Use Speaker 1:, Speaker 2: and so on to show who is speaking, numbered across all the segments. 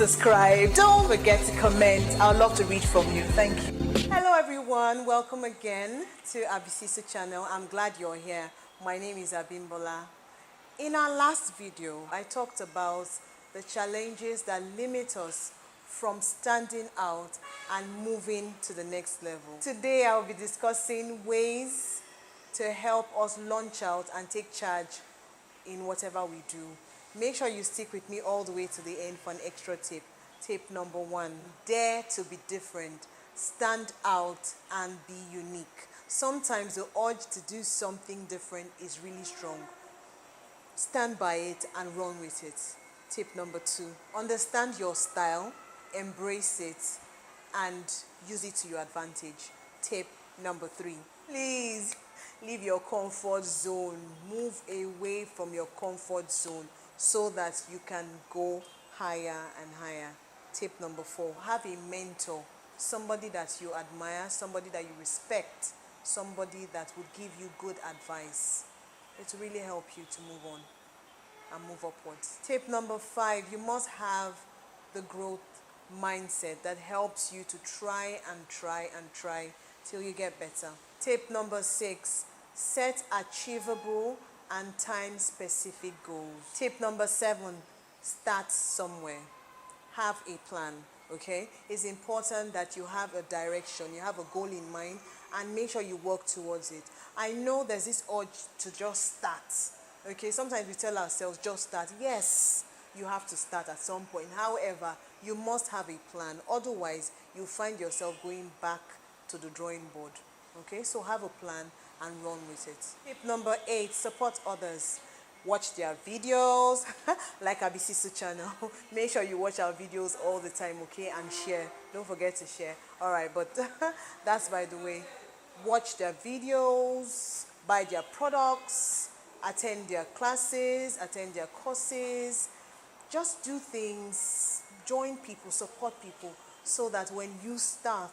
Speaker 1: subscribe. Don't forget to comment. I'd love to read from you. Thank you. Hello everyone. Welcome again to Abisisu channel. I'm glad you're here. My name is Abimbola. In our last video, I talked about the challenges that limit us from standing out and moving to the next level. Today, I'll be discussing ways to help us launch out and take charge in whatever we do. Make sure you stick with me all the way to the end for an extra tip. Tip number 1, dare to be different. Stand out and be unique. Sometimes the urge to do something different is really strong. Stand by it and run with it. Tip number 2, understand your style, embrace it, and use it to your advantage. Tip number 3, please leave your comfort zone. Move away from your comfort zone so that you can go higher and higher. Tip number 4, have a mentor, somebody that you admire, somebody that you respect, somebody that would give you good advice. It will really help you to move on and move upwards. Tip number 5, you must have the growth mindset that helps you to try and try and try till you get better. Tip number 6, set achievable and time-specific goals. Tip number 7, start somewhere. Have a plan, okay? It's important that you have a direction, you have a goal in mind, and make sure you work towards it. I know there's this urge to just start, okay? Sometimes we tell ourselves, just start. Yes, you have to start at some point. However, you must have a plan. Otherwise, you find yourself going back to the drawing board, okay? So have a plan and run with it. Tip number 8, support others. Watch their videos, like Abisisu channel. Make sure you watch our videos all the time, okay? And share. Don't forget to share. All right, but that's by the way. Watch their videos, buy their products, attend their classes, attend their courses. Just do things, join people, support people, so that when you start,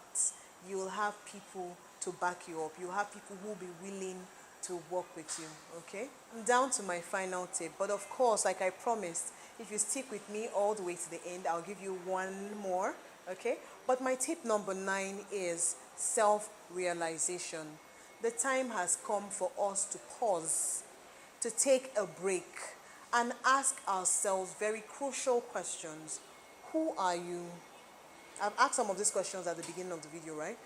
Speaker 1: you'll have people to back you up. You'll have people who will be willing to work with you, okay? I'm down to my final tip, but of course, like I promised, if you stick with me all the way to the end, I'll give you one more, okay? But my tip number 9 is self-realization. The time has come for us to pause, to take a break, and ask ourselves very crucial questions. Who are you? I've asked some of these questions at the beginning of the video, right?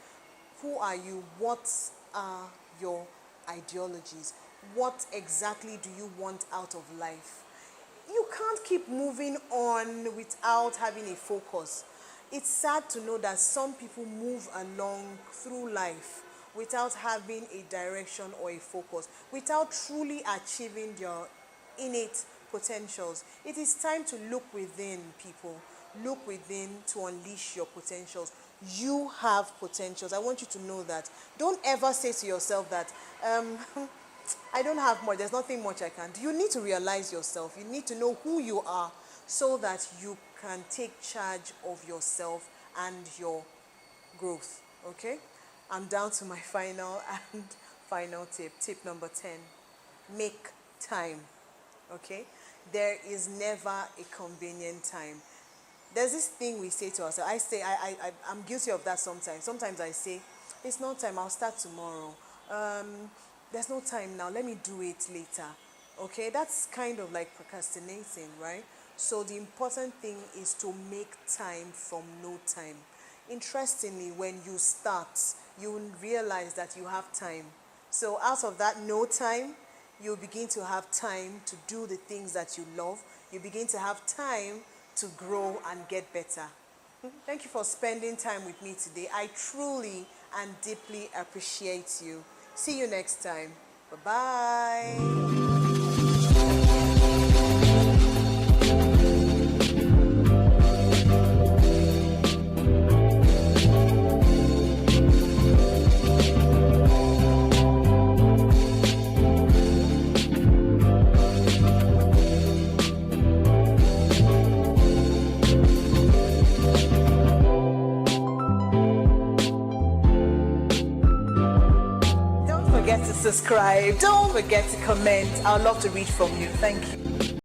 Speaker 1: Who are you? What are your ideologies? What exactly do you want out of life? You can't keep moving on without having a focus. It's sad to know that some people move along through life without having a direction or a focus, without truly achieving their innate potentials. It is time to look within, people. Look within to unleash your potentials. You have potentials. I want you to know that. Don't ever say to yourself that, I don't have much, there's nothing much I can do. You need to realize yourself. You need to know who you are so that you can take charge of yourself and your growth, okay? I'm down to my final tip. Tip number 10, make time, okay? There is never a convenient time. There's this thing we say to ourselves. I'm guilty of that sometimes. Sometimes I say, it's not time, I'll start tomorrow. There's no time now, let me do it later. Okay, that's kind of like procrastinating, right? So the important thing is to make time from no time. Interestingly, when you start, you will realize that you have time. So out of that no time, you begin to have time to do the things that you love. You begin to have time to grow and get better. Thank you for spending time with me today. I truly and deeply appreciate you. See you next time. Bye-bye. Don't forget to subscribe. Don't forget to comment. I'd love to read from you. Thank you.